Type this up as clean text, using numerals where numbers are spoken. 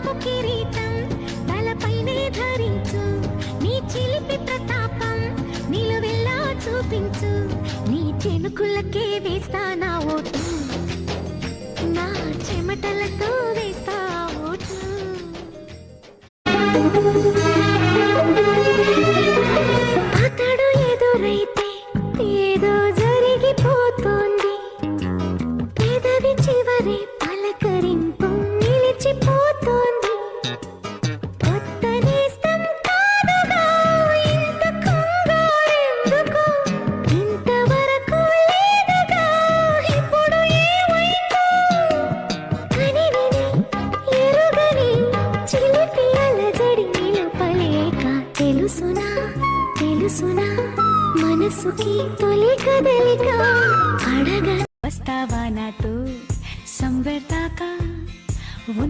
వలపు కిరీటం తలపైనే ధరించు, నీ చిలిపి ప్రతాపం నిలువెల్లా చూపించు, నీ చెనుకులకే వేస్తా నా ఓటు, నా చెమటలతో వేస్తా ఓటు. అతడు ఎదురైతే ఏదో జరిగిపోతుంది, పెదవి చివరి పలకరింపు నిలిచిపోతుంది. కొత్త నేస్తం కాదుగా ఇంత కంగారెందుకు, ఇంతవరకు లేదుగా ఇప్పుడు ఏమైందో. కనివిని ఎరుగని చిలిపి అలజడి నిలుపలేక తెలుసునా తెలుసునా మనసుకి తొలి కదలిక. అడగ వస్తావా నాతో సంబర్దాకా.